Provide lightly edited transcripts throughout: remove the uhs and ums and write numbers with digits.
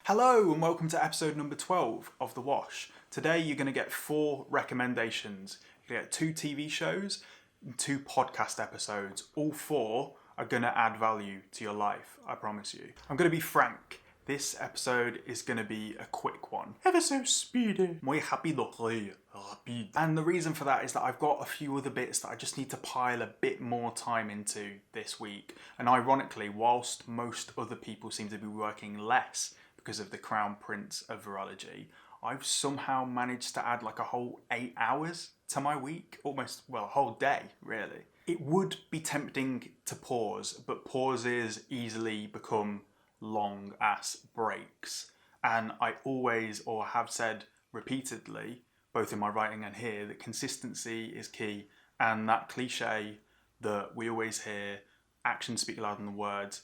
Hello and welcome to episode number 12 of The Wash. Today you're going to get 4 recommendations. You're going to get 2 TV shows and 2 podcast episodes. All 4 are going to add value to your life, I promise you. I'm going to be frank. This episode is going to be a quick one. Ever so speedy. Muy rapid. And the reason for that is that I've got a few other bits that I just need to pile a bit more time into this week. And ironically, whilst most other people seem to be working less because of the Crown Prince of Virology, I've somehow managed to add like a whole 8 hours to my week. Almost, well, a whole day, really. It would be tempting to pause, but pauses easily become long ass breaks. And I always, or have said repeatedly, both in my writing and here, that consistency is key. And that cliche that we always hear, actions speak louder than words,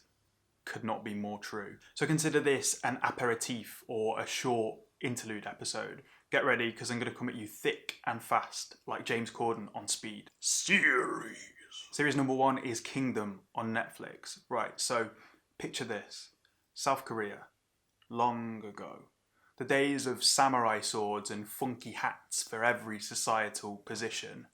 could not be more true. So consider this an aperitif or a short interlude episode. Get ready, because I'm going to come at you thick and fast, like James Corden on Speed. Series number 1 is Kingdom on Netflix. Right, so picture this. South Korea, long ago. The days of samurai swords and funky hats for every societal position.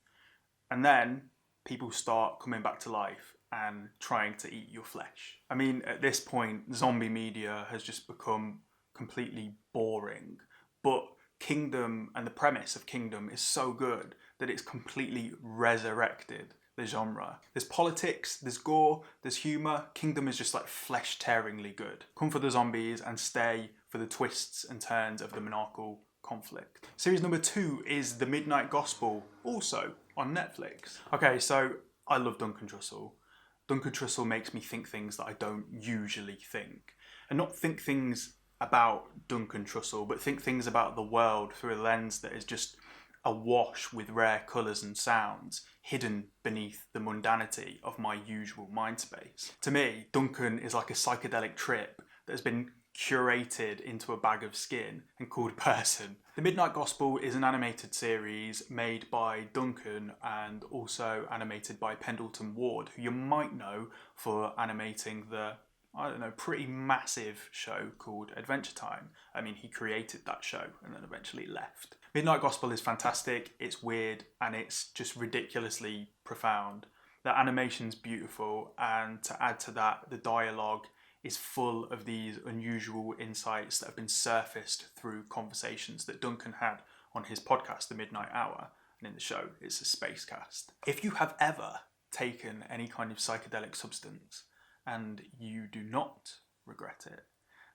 And then people start coming back to life and trying to eat your flesh. I mean, at this point, zombie media has just become completely boring. But Kingdom, and the premise of Kingdom, is so good that it's completely resurrected the genre. There's politics, there's gore, there's humour. Kingdom is just like flesh-tearingly good. Come for the zombies and stay for the twists and turns of the monarchical conflict. Series number 2 is The Midnight Gospel, also on Netflix. Okay, so I love Duncan Trussell. Duncan Trussell makes me think things that I don't usually think. And not think things about Duncan Trussell, but think things about the world through a lens that is just awash with rare colours and sounds, hidden beneath the mundanity of my usual mind space. To me, Duncan is like a psychedelic trip that has been curated into a bag of skin and called person. The Midnight Gospel is an animated series made by Duncan and also animated by Pendleton Ward, who you might know for animating the pretty massive show called Adventure Time. I mean, he created that show and then eventually left. Midnight Gospel is fantastic, it's weird, and it's just ridiculously profound. The animation's beautiful, and to add to that, the dialogue is full of these unusual insights that have been surfaced through conversations that Duncan had on his podcast, The Midnight Hour, and in the show, it's a space cast. If you have ever taken any kind of psychedelic substance, and you do not regret it,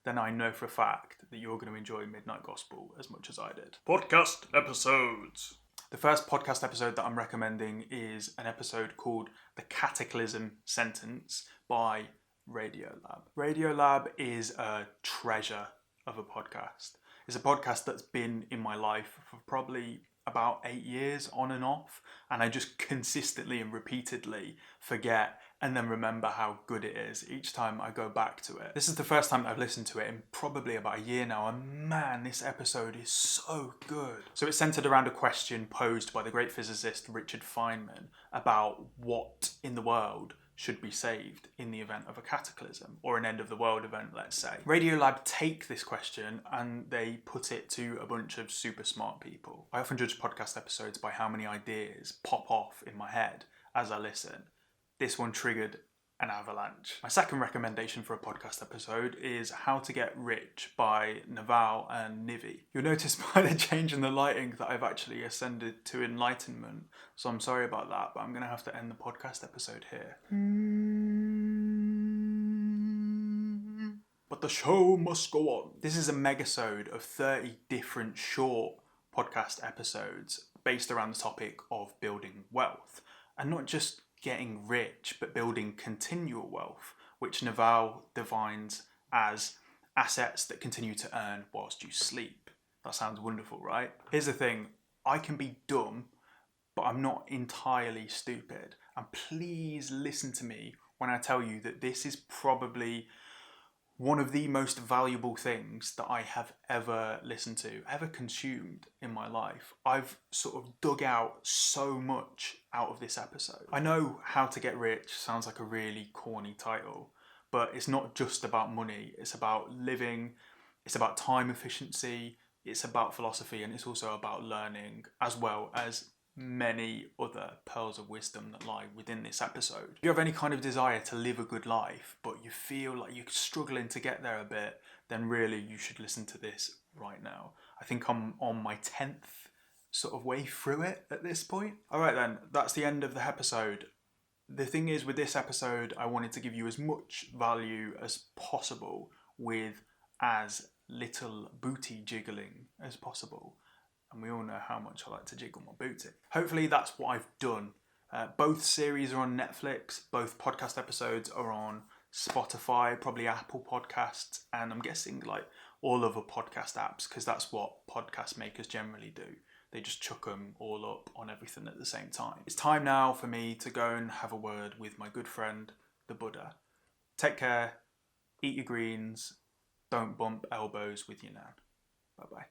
then I know for a fact that you're going to enjoy Midnight Gospel as much as I did. Podcast episodes. The first podcast episode that I'm recommending is an episode called The Cataclysm Sentence by Radiolab. Radiolab is a treasure of a podcast. It's a podcast that's been in my life for probably about 8 years on and off, and I just consistently and repeatedly forget and then remember how good it is each time I go back to it. This is the first time I've listened to it in probably about a year now, and man, this episode is so good. So it's centered around a question posed by the great physicist Richard Feynman about what in the world should be saved in the event of a cataclysm, or an end of the world event, let's say. Radiolab take this question and they put it to a bunch of super smart people. I often judge podcast episodes by how many ideas pop off in my head as I listen. This one triggered an avalanche. My second recommendation for a podcast episode is How to Get Rich by Naval and Nivi. You'll notice by the change in the lighting that I've actually ascended to enlightenment, so I'm sorry about that, but I'm going to have to end the podcast episode here. But the show must go on. This is a megasode of 30 different short podcast episodes based around the topic of building wealth. And not just getting rich, but building continual wealth, which Naval defines as assets that continue to earn whilst you sleep. That sounds wonderful, right? Here's the thing, I can be dumb, but I'm not entirely stupid. And please listen to me when I tell you that this is probably one of the most valuable things that I have ever listened to, ever consumed in my life. I've sort of dug out so much out of this episode. I know How to Get Rich sounds like a really corny title, but it's not just about money. It's about living It's about time efficiency, it's about philosophy, and it's also about learning, as well as many other pearls of wisdom that lie within this episode. If you have any kind of desire to live a good life, but you feel like you're struggling to get there a bit, then really you should listen to this right now. I think I'm on my 10th sort of way through it at this point. All right then, that's the end of the episode. The thing is, with this episode, I wanted to give you as much value as possible with as little booty jiggling as possible. And we all know how much I like to jiggle my booty. Hopefully that's what I've done. Both series are on Netflix, both podcast episodes are on Spotify, probably Apple Podcasts, and I'm guessing like all other podcast apps, because that's what podcast makers generally do. They just chuck them all up on everything at the same time. It's time now for me to go and have a word with my good friend, the Buddha. Take care, eat your greens, don't bump elbows with your nan. Bye-bye.